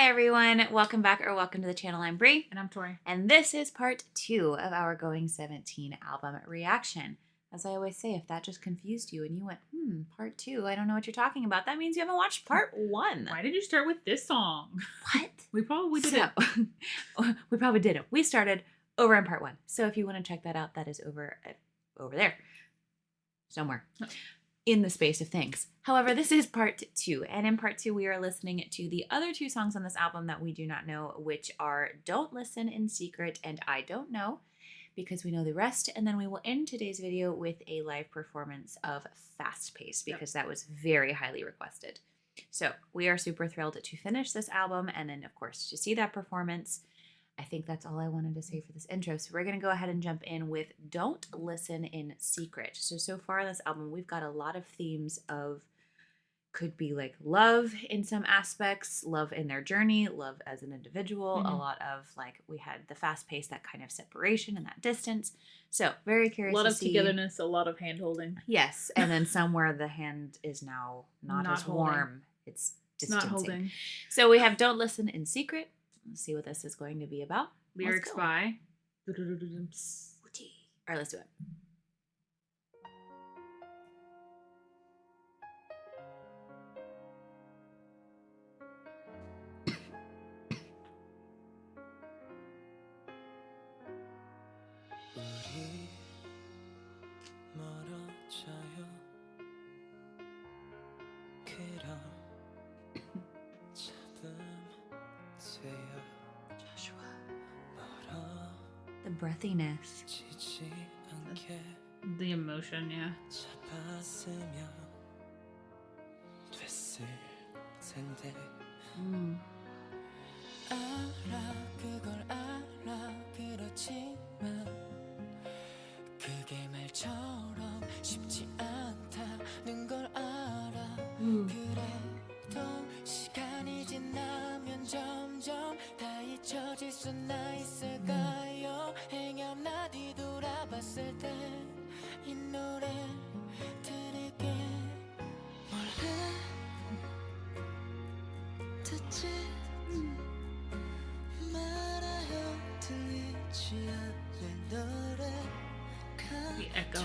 Hi everyone, welcome back or welcome to the channel. I'm Brie. And I'm Tori. And this is part 2 of our Going 17 album reaction. As I always say, if that just confused you and you went, part 2, I don't know what you're talking about, that means you haven't watched part 1. Why did you start with this song? What? We probably did it. We probably did it. We started over in part 1. So if you want to check that out, that is over there. Somewhere. Oh. In the space of things. However, this is part 2, and in part 2 we are listening to the other 2 songs on this album that we do not know, which are Don't Listen in Secret and I Don't Know, because we know the rest, and then we will end today's video with a live performance of Fast Pace, because that was very highly requested. So we are super thrilled to finish this album, and then of course to see that performance. I think that's all I wanted to say for this intro. So we're going to go ahead and jump in with Don't Listen in Secret. So far in this album, we've got a lot of themes of, could be like love in some aspects, love in their journey, love as an individual, a lot of like, we had the fast pace, that kind of separation and that distance. So very curious to see. A lot of togetherness, a lot of hand holding. Yes. And then somewhere the hand is now not as holding. Warm. It's distancing. Not holding. So we have Don't Listen in Secret. Let's see what this is going to be about. Lyrics by. All right, let's do it. The breathiness. The emotion, yeah. The echo.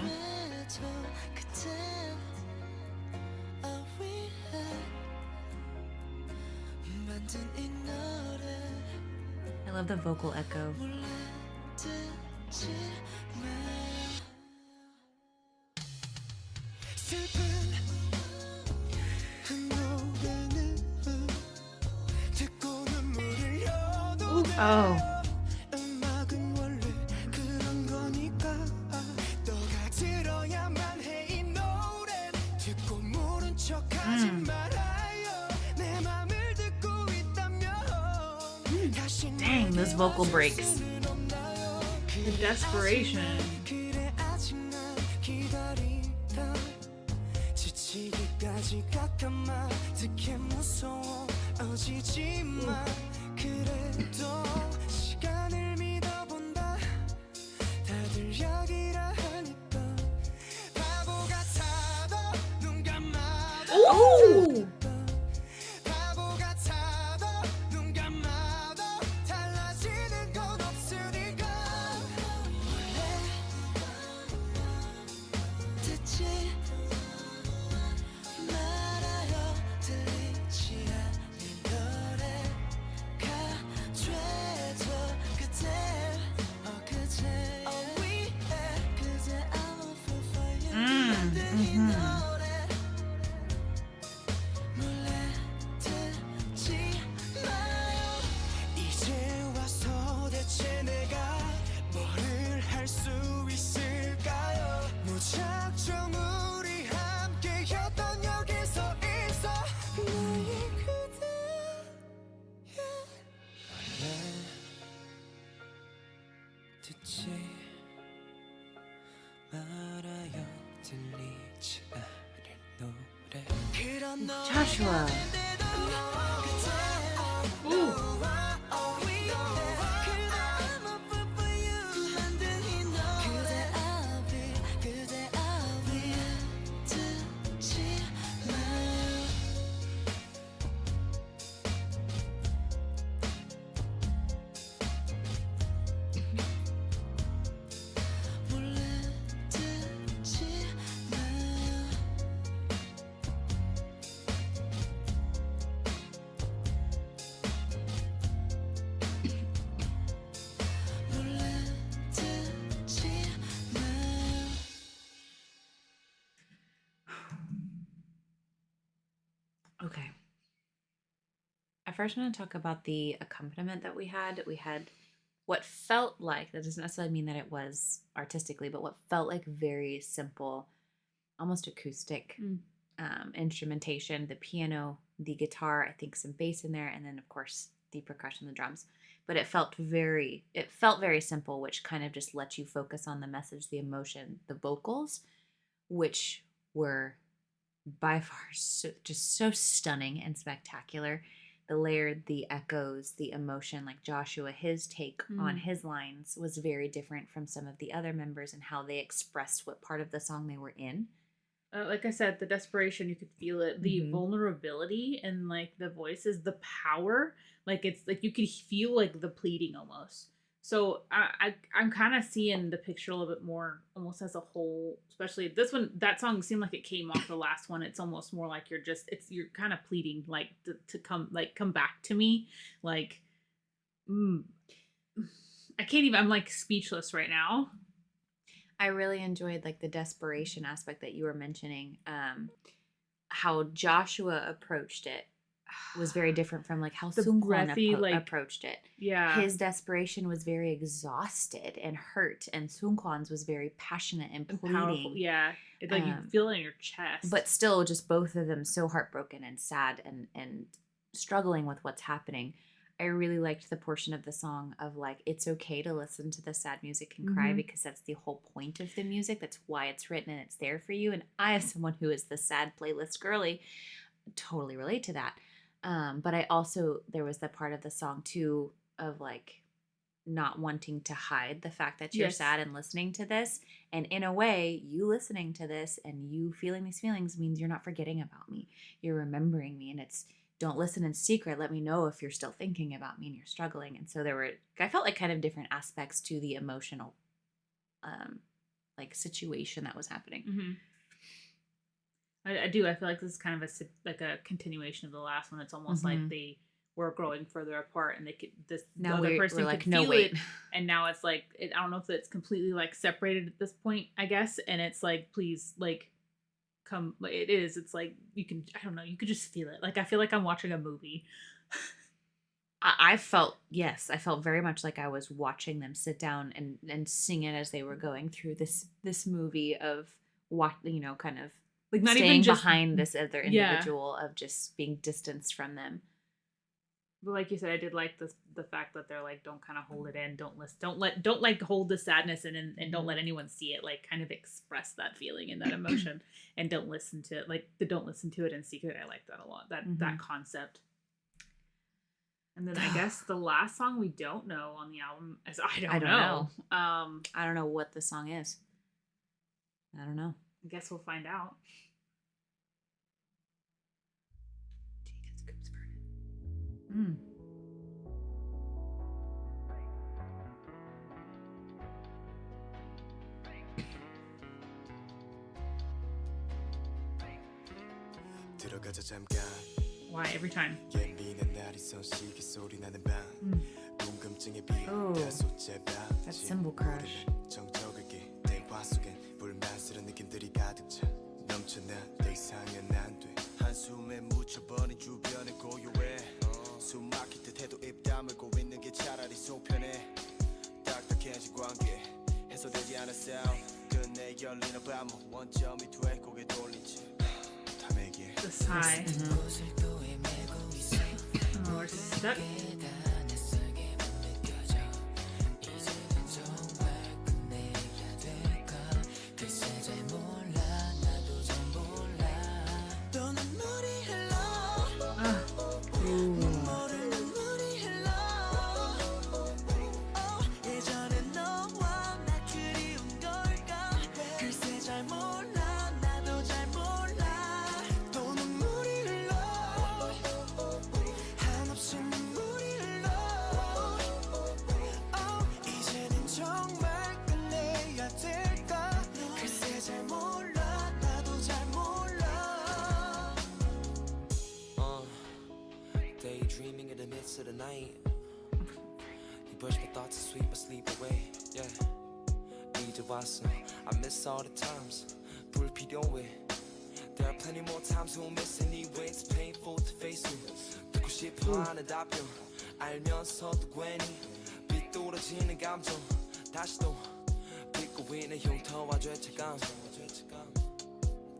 I love the vocal echo. Oh. Dang, those vocal breaks. The desperation. Ooh! Joshua. Ooh. Okay. I first want to talk about the accompaniment that we had. We had what felt like, that doesn't necessarily mean that it was artistically, but what felt like very simple, almost acoustic instrumentation. The piano, the guitar, I think some bass in there, and then of course the percussion, the drums. But it felt very simple, which kind of just let you focus on the message, the emotion, the vocals, which were by far just so stunning and spectacular. The layered, the echoes, the emotion, like Joshua, his take on his lines was very different from some of the other members and how they expressed what part of the song they were in. Like I said, the desperation, you could feel it. The vulnerability and like the voices, the power, like it's like you could feel like the pleading almost. So I'm kind of seeing the picture a little bit more, almost as a whole. Especially this one, that song seemed like it came off the last one. It's almost more like you're kind of pleading, like to come back to me, like. I can't even. I'm like speechless right now. I really enjoyed like the desperation aspect that you were mentioning. How Joshua approached it was very different from like how Seungkwan approached it. Yeah. His desperation was very exhausted and hurt, and Seungkwan's was very passionate and pleading. Powerful. Yeah. It's like you feel it in your chest. But still, just both of them so heartbroken and sad and struggling with what's happening. I really liked the portion of the song of like, it's okay to listen to the sad music and cry because that's the whole point of the music. That's why it's written and it's there for you. And I, as someone who is the sad playlist girly, totally relate to that. But I also, there was the part of the song too of like not wanting to hide the fact that you're sad and listening to this. And in a way, you listening to this and you feeling these feelings means you're not forgetting about me. You're remembering me, and it's, don't listen in secret. Let me know if you're still thinking about me and you're struggling. And so I felt like kind of different aspects to the emotional, like situation that was happening. I do. I feel like this is kind of a continuation of the last one. It's almost like they were growing further apart, and they could the other person could feel it. And now it's like, I don't know if it's completely like separated at this point, I guess. And it's like, please, like, come, it is, it's like you can, I don't know, you could just feel it. Like I feel like I'm watching a movie. I felt very much like I was watching them sit down and sing it as they were going through this movie of what, you know, kind of like not staying even just behind this other individual of just being distanced from them. But like you said, I did like the fact that they're like, don't kind of hold it in, don't like hold the sadness and don't let anyone see it, like kind of express that feeling and that emotion, and don't listen to it, like don't listen to it in secret. I like that a lot, that concept. And then I guess the last song we don't know on the album is I don't know. I don't know what the song is. I don't know. I guess we'll find out. Why every time? Oh, that's Symbol Crush. The sigh. Oh, we're stuck. Daydreaming in the midst of the night. You brush my thoughts to sweep my sleep away. Yeah. 이제 왔어. I miss all the times. 불필요해. There are plenty more times we'll miss anyway. It's painful 더하는 답변 알면서도 괜히 빗돌아지는 감정 다시 또 빚고 있는 흉터와 죄책감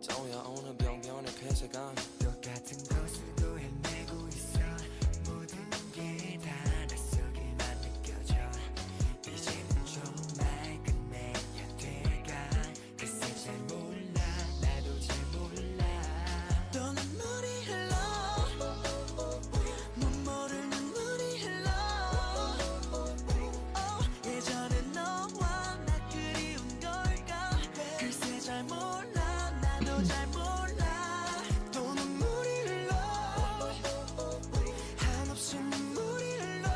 떠올라오는 병변의 폐쇄감 똑같은 곳으로 헤매고 있어 모든 게 다 낯설게만 느껴져 이제는 정말 끝내야 돼가 글쎄 잘 몰라 나도 잘 몰라 또 눈물이 흘러 못 모를 눈물이 흘러 예전에 너와 나 그리운 걸까 글쎄 잘 몰라 나도 잘 몰라 또 눈물이 흘러 한없이 눈물이 흘러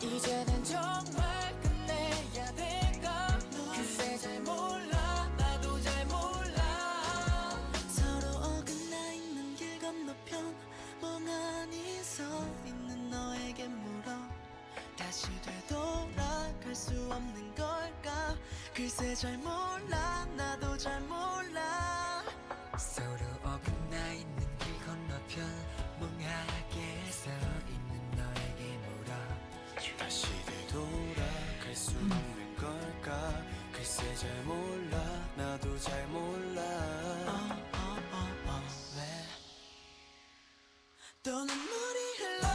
이제는 정말 끝내야 될까 글쎄 잘 몰라 나도 잘 몰라 서로 어긋나 있는 길 건너편 멍하니 서 있는 너에게 물어 다시 되돌아갈 수 없는 걸까 글쎄 잘 몰라 나도 잘 몰라 서로 어긋나 있는 길 건너편 멍하게 서 있는 너에게 물어 다시 되돌아갈 수 없는 걸까 글쎄 잘 몰라 나도 잘 몰라 왜 또 눈물이 흘러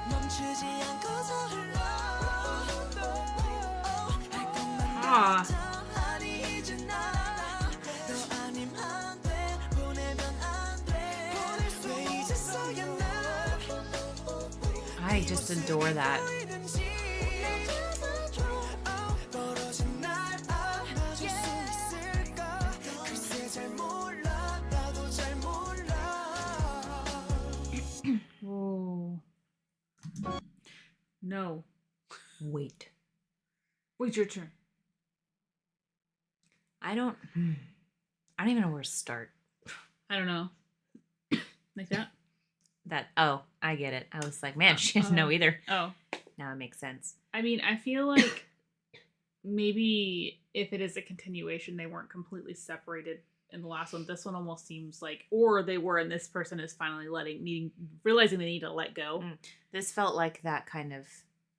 멈추지 않고서 흘러 할 것만 아. 같아 아니 이젠 나너 아님 안돼 보내면 안돼 왜 이제서야 나 I just adore that. 벌어진 날 안아줄 수 있을까 글쎄 잘 몰라 나도 잘 몰라 Whoa. No. Wait. Wait, your turn. I don't even know where to start. I don't know. Like that? Oh, I get it. I was like, man, she didn't know either. Oh. Now it makes sense. I mean, I feel like maybe if it is a continuation, they weren't completely separated in the last one. This one almost seems like, or they were, and this person is finally realizing they need to let go. This felt like that kind of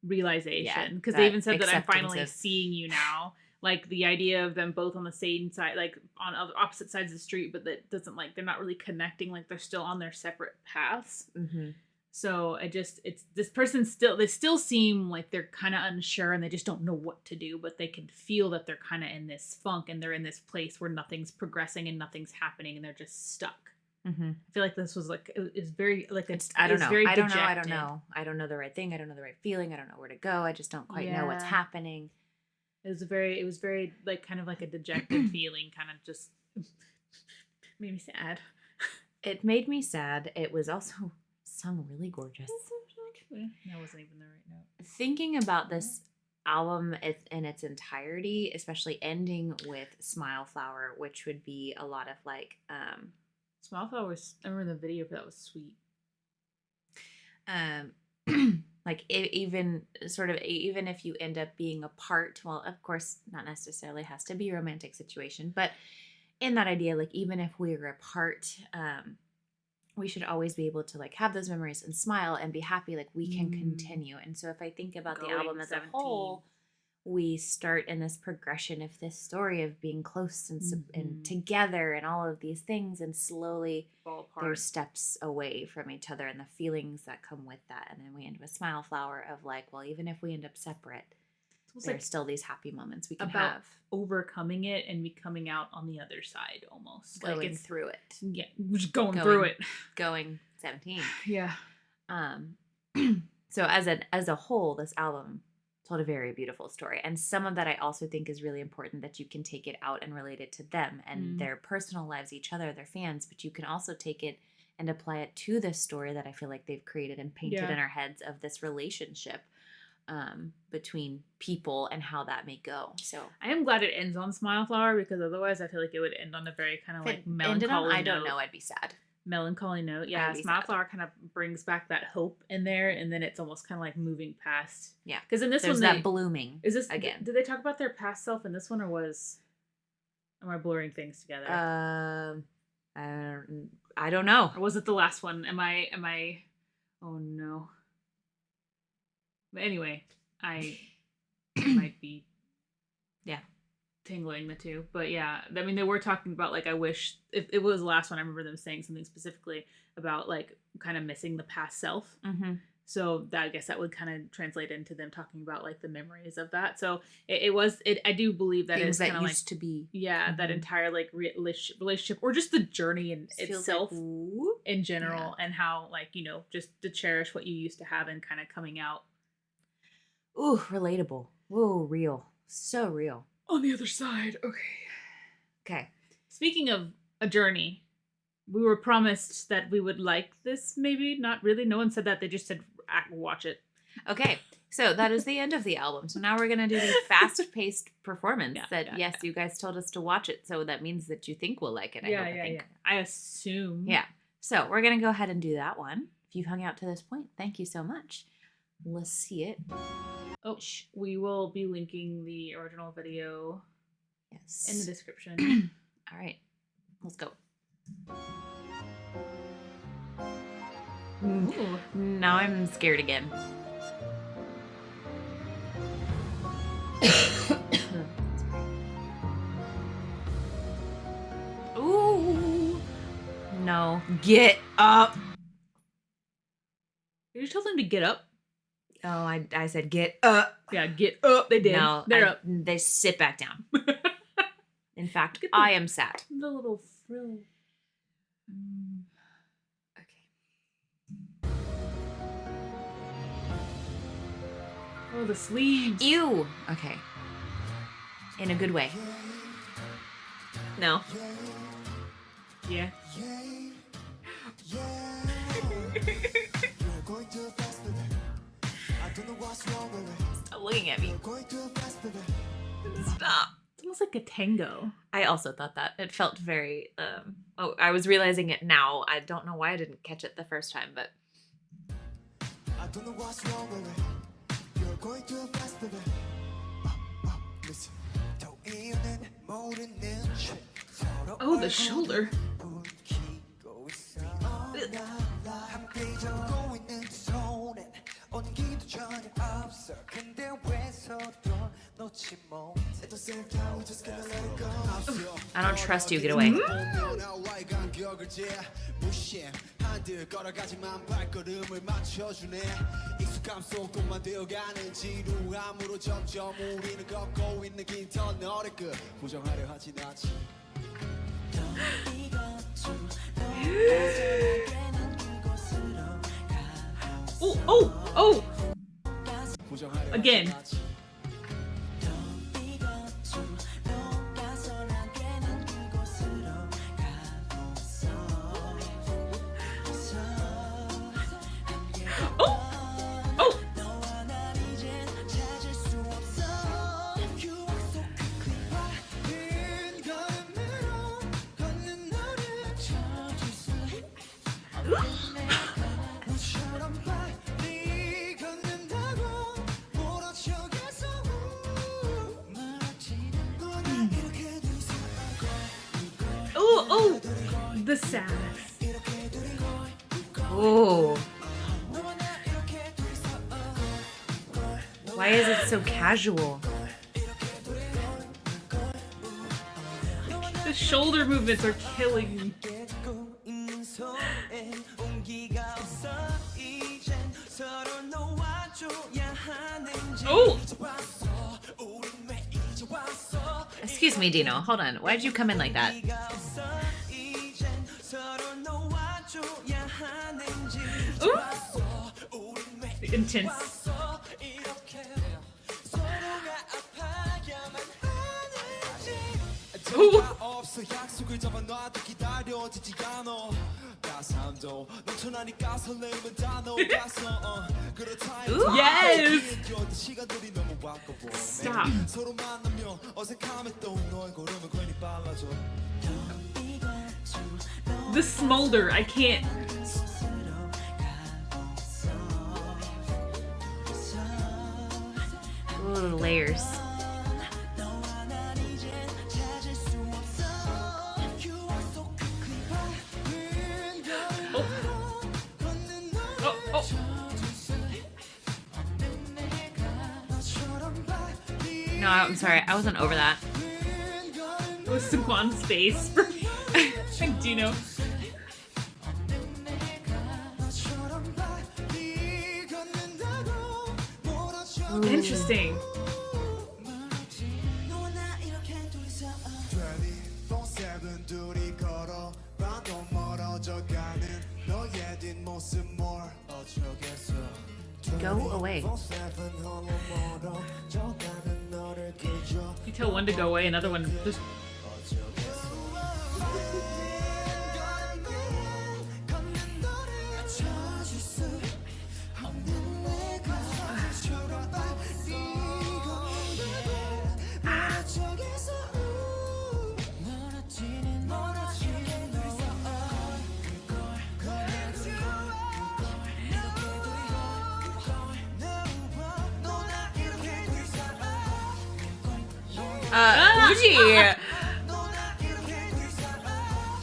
Realization. Because that they even said that I'm acceptance finally of- seeing you now. Like the idea of them both on the same side, like on opposite sides of the street, but that doesn't like, they're not really connecting. Like they're still on their separate paths. So this person they still seem like they're kind of unsure and they just don't know what to do, but they can feel that they're kind of in this funk and they're in this place where nothing's progressing and nothing's happening and they're just stuck. I feel like this was like, it was very like, I don't know. Very I don't know. dejected. I don't know the right thing. I don't know the right feeling. I don't know where to go. I just don't quite know what's Yeah. happening. It was very like kind of like a dejected feeling, kind of just made me sad. It made me sad. It was also sung really gorgeous. That wasn't even the right note. Thinking about this album in its entirety, especially ending with Smile Flower, which would be a lot of like Smile Flowers, I remember the video for that was sweet. like even if you end up being apart, well, of course, not necessarily has to be a romantic situation, but in that idea, like even if we're apart, we should always be able to like have those memories and smile and be happy, like we can continue. And so if I think about the Going album as 17. a whole, we start in this progression of this story of being close and together and all of these things, and slowly Fall apart. there's steps away from each other and the feelings that come with that. And then we end with Smile Flower of like, well, even if we end up separate, It's there's like still these happy moments we can about have overcoming it and me coming out on the other side almost. going like it's through it. yeah, just going through it. Going 17. Yeah. So as a whole, this album told a very beautiful story. And some of that I also think is really important, that you can take it out and relate it to them and their personal lives, each other, their fans, but you can also take it and apply it to this story that I feel like they've created and painted in our heads of this relationship between people and how that may go. So I am glad it ends on Smile Flower, because otherwise I feel like it would end on a very kind of if like it ended on melancholy I don't note. know, I'd be sad. Melancholy note. Yeah, I'd be Smile sad. Flower kind of brings back that hope in there, and then it's almost kind of like moving past. Yeah. Because in this There's one, that blooming. is this again. Did they talk about their past self in this one, or am I blurring things together? I don't I don't know. Or was it the last one? Am I? Oh no. But anyway, I might be. Yeah. Tingling the two. But yeah, I mean, they were talking about, like, I wish, if it was the last one, I remember them saying something specifically about, like, kind of missing the past self. Mm-hmm. So that, I guess that would kind of translate into them talking about, like, the memories of that. So I do believe that Things it's kind that of like, used to be. yeah, that entire, like, relationship, or just the journey in Feels itself like, ooh. in general, and how, like, you know, just to cherish what you used to have and kind of coming out Ooh, relatable. Whoa, real. So real. on the other side. Okay. Okay. Speaking of a journey, we were promised that we would like this, maybe. Not really. No one said that. They just said, watch it. Okay. So that is the end of the album. So now we're going to do the fast-paced performance yes, you guys told us to watch it. So that means that you think we'll like it. I think. I assume. Yeah. So we're going to go ahead and do that one. If you've hung out to this point, thank you so much. Let's see it. Oh, we will be linking the original video Yes. in the description. All right. Let's go. Ooh. Now I'm scared again. Ooh. No. Get up. Did you tell them to get up? Oh, I said get up. Yeah, get up. They did. No, They're up. They sit back down. In fact, Get the- I am sad. The little frill. Okay. Oh, the sleeves. Ew. Okay. In a good way. No. Yeah. Stop looking at me. Stop. It's almost like a tango. I also thought that. It felt very, I was realizing it now. I don't know why I didn't catch it the first time, but. I don't know what's wrong with it. You're going too fast, baby. Listen. Oh, the shoulder. I don't trust you. Get away. Oh, oh, oh! Again. Oh, the sass. Oh. Why is it so casual? The shoulder movements are killing me. Oh! Excuse me, Dino. Hold on. Why'd you come in like that? Ooh. Intense. Ooh. Ooh. Yes! Stop. The smolder, I can't. Ooh, layers. I'm sorry. I wasn't over that. It was Saquon's face. Do you know? Interesting. Go away. You tell one to go away, another one just. Uji.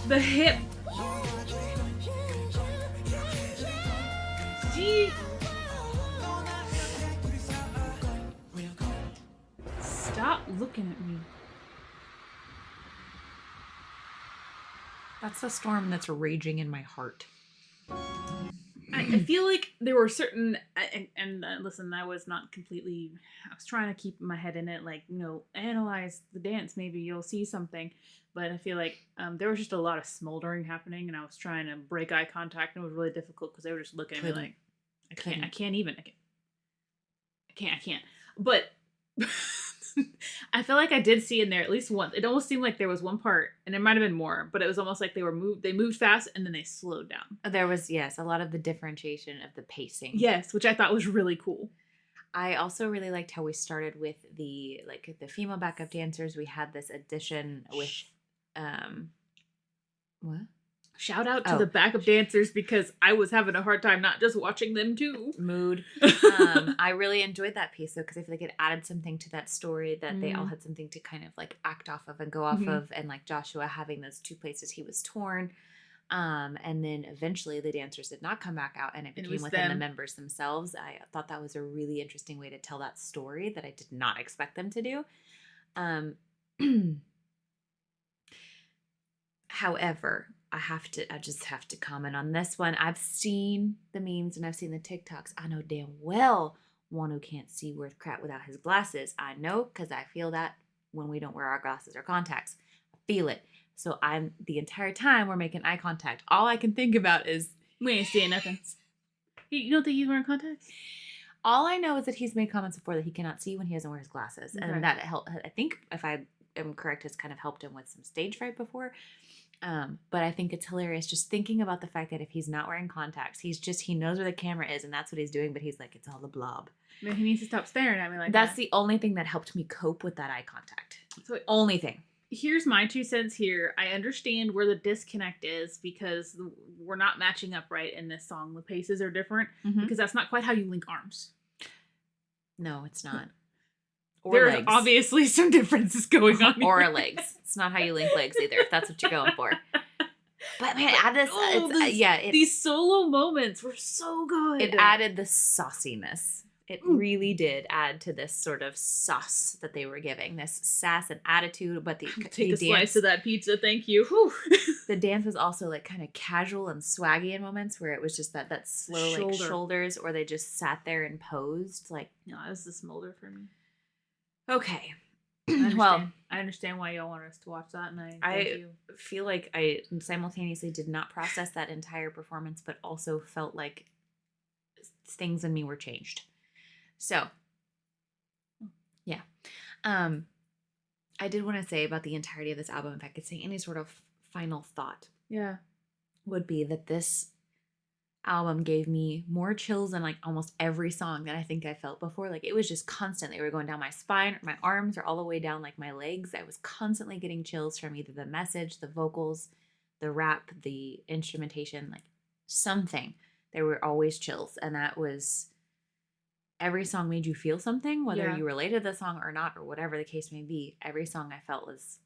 The hip. Gee. Stop looking at me. That's the storm that's raging in my heart. I feel like there were certain, and listen, I was not completely, I was trying to keep my head in it, like, analyze the dance, maybe you'll see something, but I feel like there was just a lot of smoldering happening, and I was trying to break eye contact, and it was really difficult, because they were just looking at me like, I can't, but I feel like I did see in there at least once. It almost seemed like there was one part, and there might have been more, but it was almost like they moved fast and then they slowed down. There was, yes, a lot of the differentiation of the pacing. Yes, which I thought was really cool. I also really liked how we started with the female backup dancers. We had this addition with what? Shout out to the backup dancers, because I was having a hard time not just watching them too. Mood. I really enjoyed that piece though, because I feel like it added something to that story that they all had something to kind of like act off of and go off of, and like Joshua having those two places he was torn. And then eventually the dancers did not come back out, and it became within the members themselves. I thought that was a really interesting way to tell that story that I did not expect them to do. However, I just have to comment on this one. I've seen the memes and I've seen the TikToks. I know damn well one who can't see worth crap without his glasses. I know, because I feel that when we don't wear our glasses or contacts. I feel it. So the entire time we're making eye contact, all I can think about is, we ain't seeing nothing. You don't think he's wearing contacts? All I know is that he's made comments before that he cannot see when he doesn't wear his glasses. Okay. And that helped, I think, if I am correct, has kind of helped him with some stage fright before. But I think it's hilarious just thinking about the fact that if he's not wearing contacts, he knows where the camera is and that's what he's doing, but he's like, it's all the blob. Maybe he needs to stop staring at me like That's that. the only thing that helped me cope with that eye contact. So only thing. Here's my 2 cents here. I understand where the disconnect is, because we're not matching up right in this song. The paces are different, because that's not quite how you link arms. No, it's not. Or There's legs. obviously some differences going on Or here. legs. It's not how you link legs either, if that's what you're going for. But man, these solo moments were so good. It added the sauciness. It really did add to this sort of sauce that they were giving, this sass and attitude. But take a slice of that pizza, thank you. Whew. The dance was also like kind of casual and swaggy in moments where it was just that slow like shoulders, or they just sat there and posed. Like, no, it was the smolder for me. Okay. I understand why y'all want us to watch that, and I feel like I simultaneously did not process that entire performance, but also felt like things in me were changed. So, yeah. I did want to say about the entirety of this album, if I could say any sort of final thought, would be that this album gave me more chills than like almost every song that I think I felt before. Like, it was just constant. They were going down my spine, or my arms, or all the way down like my legs. I was constantly getting chills from either the message, the vocals, the rap, the instrumentation, like something. There were always chills, and that was, every song made you feel something, whether you related to the song or not, or whatever the case may be. Every song I felt was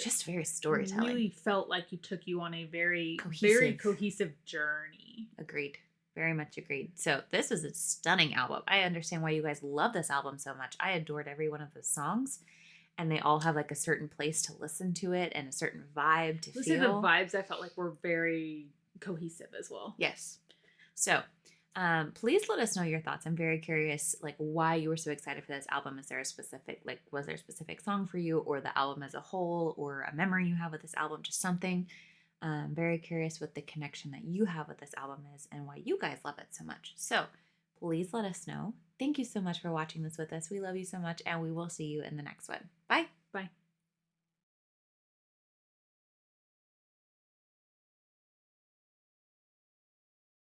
just very storytelling. Really felt like you took you on a very cohesive cohesive journey. Agreed. Very much agreed. So this was a stunning album. I understand why you guys love this album so much. I adored every one of the songs, and they all have like a certain place to listen to it and a certain vibe to Let's say feel. the vibes I felt like were very cohesive as well. Yes. So please let us know your thoughts. I'm very curious, like why you were so excited for this album. Is there a specific, like, was there a specific song for you, or the album as a whole, or a memory you have with this album, just something? Very curious what the connection that you have with this album is and why you guys love it so much. So please let us know. Thank you so much for watching this with us. We love you so much, and we will see you in the next one. Bye. Bye.